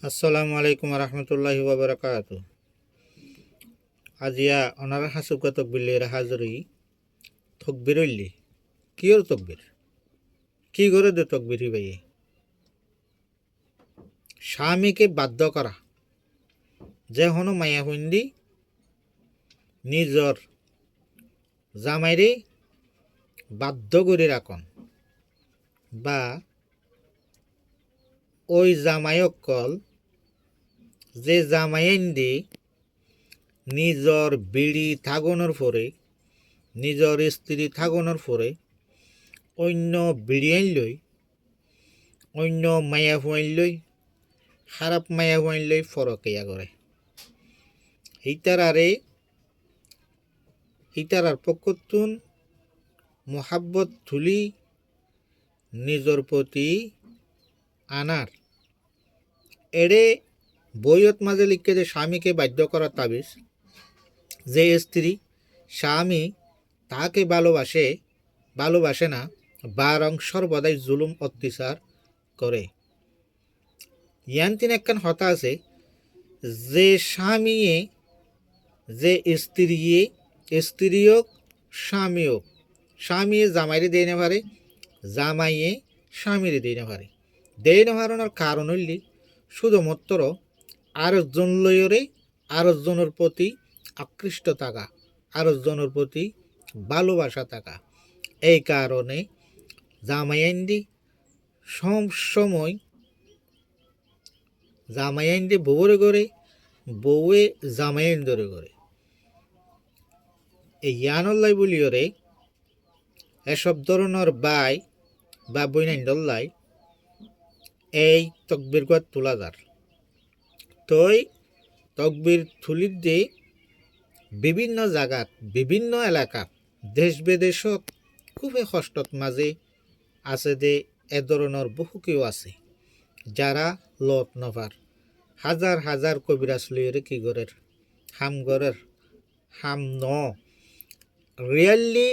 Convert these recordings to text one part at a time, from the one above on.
আসসালামু আলাইকুম রহমতুল্লাহি ওয়াবারাকাতু। আজিয়া অনারা হাসুকা তকবিলের হাজরি তকবির হইলি কিয়র তকবির কি করে দে তকবির ভাইয়ে স্বামীকে বাধ্য করা যে হনো মায়া হুন্দি নিজর জামাইরে বাধ্য করে রাখন বা ওই জামাইকল যে জামাইন্দি নিজর বিড়ি থাগনের পরে নিজর স্ত্রী থাগনের পরে অন্য বিড়িয়ান লই অন্য মায়া হুয়াইন লই খারাপ মায়া হুয়াইন লই ফরকিয়া করে হিতারার পক্ষতুন মোহাব্বত তুলি নিজর প্রতি আনার এড়ে বইয়ত মাঝে লিখে যে স্বামীকে বাধ্য করার তাবিজ যে স্ত্রী স্বামী তাকে ভালোবাসে না বারং সর্বদাই জুলুম অত্যাচার করে ইয়ান তিন একখান হতা আছে যে স্বামীয়ে যে স্ত্রীও স্বামীয়ে জামাইরে দেয় না পারে জামাইয়ে স্বামীরে দেয় না পারে দেয় না হারানোর কারণ হইলি শুধুমাত্র আরেকজন লয়রে আরেকজনের প্রতি আকৃষ্ট থাকা আরেকজনের প্রতি ভালোবাসা থাকা এই কারণে জামাইন্দি সব সময় জামাইন্দি বউরে করে বউয়ে জামাইন ধরে করে এই ইয়ানল্লাই বলিওরে এসব ধরনের বাই বা বইনাইন্ডল্লাই এই তকবির গত তোলা যার তই তকবির তুলির দিয়ে বিভিন্ন জায়গাত বিভিন্ন এলাকাত দেশ বিদেশত খুবই কষ্টত মাঝে আছে দে এ ধরনের বহু কেউ আছে যারা লত নভার হাজার হাজার কবিরাজ লইরে কি গরের হাম ন রিয়ালি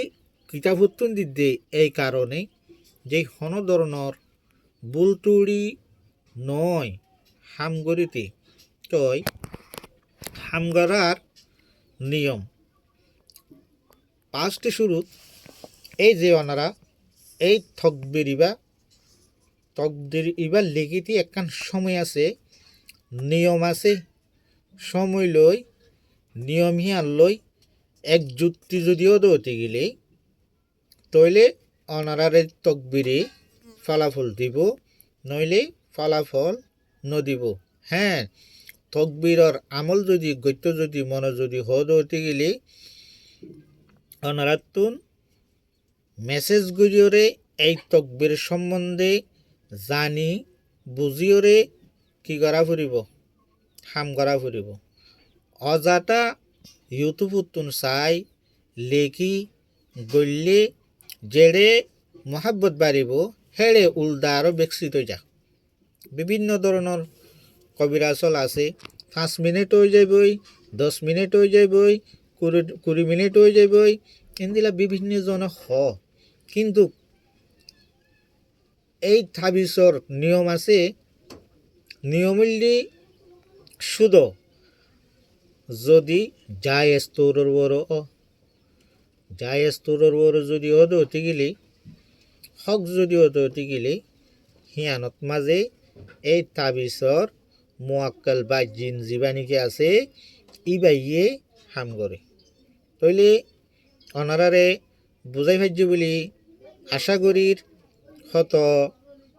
কিতাবুত্তুন দিতে এই কারণে যে হন ধরনের বুলটুড়ি নয় হামগরিতে তই হামগরার নিয়ম পাঁচটি শুরু এই যে ওনারা এই তকবির ইবা লিখিতি একখান সময় আছে নিয়ম আছে সময় লই নিয়ম হিয়ার লই এক যুক্তি যদিও দৌতে গেলে তইলে অনারার তকবিরে ফলাফল দিব নইলে ফলাফল নদিব হ্যাঁ তকবিরর আমল যদি গত্য যদি মনে যদি হতে গেলে অনারাতুন মেসেজ গুজিওরে এই তকবির সম্বন্ধে জানি বুঝিওরে কি করা ফুরিব হাম করা ফুরিব অজাটা ইউটিউবতুন চাই লেখি গল্লে জেড়ে মহাব্বত বাড়িব হেড়ে উল্টা আরও বিকশিত যা বিভিন্ন ধরনের কবিরাচল আছে 5 মিনিট হয়ে যাবই 10 মিনিট হয়ে যাবই 20 মিনিট হয়ে যাবই এনদিলা বিভিন্ন জন কিন্তু এই তাবিজর নিয়ম আছে নিয়মলি শুধু যদি যায় স্তরের বড় যদি হতে গেলে হক যদি হতে গেলে হিয়ানত মাঝে এই তাবিজর মোয়াক্কাল বা জিন জীবাণীকে আছে ইবাইয়ে হাম করে তইলে অনারারে বুঝাই ভাজ্য বলি আশা করির হত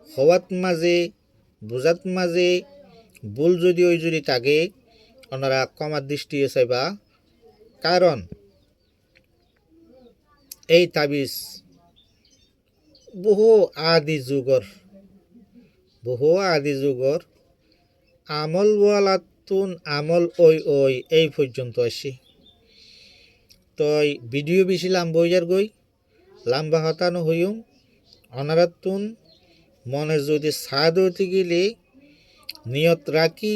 হওয়াত মাঝে বুঝাত মাঝে ভুল যদি ওই যদি থাকে ওনারা কমার দৃষ্টি চাইবা কারণ এই তাবিজ বহু আদি যুগর আমল ওয়ালাতুন আমল ওই এই পর্যন্ত আসি তই ভিডিও বেশি লাম্বা হইয়ার গই লাম্বা হতানো হইম অনারাতুন মনে যদি সাদ হতে গেলে নিয়ত রাখি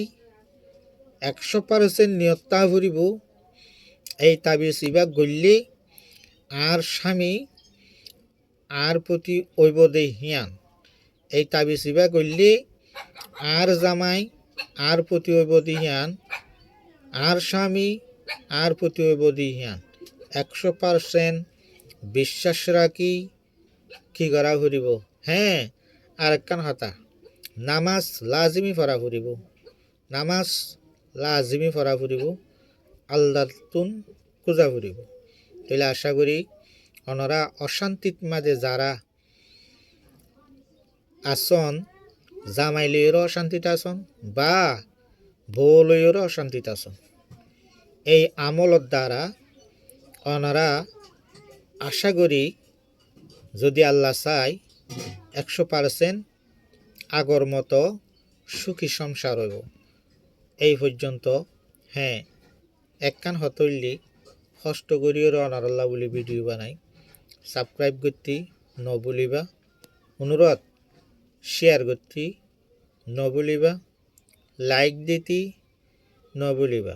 100% নিয়তটা ফুরিব এই তাবিজ ইবা গল্লে আর স্বামী আর প্রতি ঐবদে হিয়ান এই তাবিজ ইবা গল্লে আর জামাই আর প্রতি হইব দিহান, আর স্বামী আর প্রতি হইব দিহান। 100% বিশ্বাস রাখি কি করা ফুরিব। হ্যাঁ, আর একখান কথা, নামাজ লাজিমি পড়া ফুরিব, নামাজ লাজিমি পড়া ফুরিব, আল্লাহর তুন খোঁজা ফুরিব। তাহলে আশা করি ওনারা অশান্তির মাঝে যারা আসন, জামাই লইয়েরও অশান্তিতে আসন বা বউ লইয়েরও অশান্তিতে আসন, এই আমলের দ্বারা ওনারা আশা করি যদি আল্লাহ চায় 100% আগর মতো সুখী সংসার হইব। এই পর্যন্ত হ্যাঁ, একখান হতইলি কষ্ট করিও অনারাল্লাহ বলে ভিডিও বানাই। সাবস্ক্রাইব করতে ন বলিবা, অনুরোধ শেয়ার করতে ন বলিবা, লাইক দিতে ন বলিবা।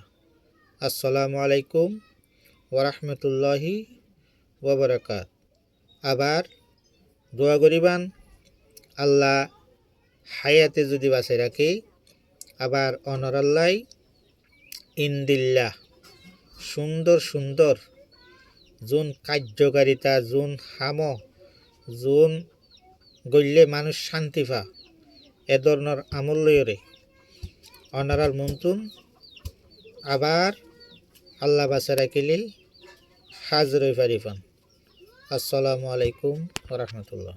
আসসালামু আলাইকুম ওরহমতুল্লাহি ওবরাকাত। আবার দোয়া করিবান আল্লাহ হায়াতে যদি বাঁচে রাখে, আবার অনরাল্লাই ইন্দিল্লাহ সুন্দর সুন্দর যোন কার্যকারিতা, যোন হাম, যোন গল্যে মানুষ শান্তি পা, এ ধরনের আমল লইরে অনারার মন্তুন আবার আল্লাহ বাঁচা রাখিলে হাজর পারিফান। আসসালামু আলাইকুম ওরহমতুল্লাহ।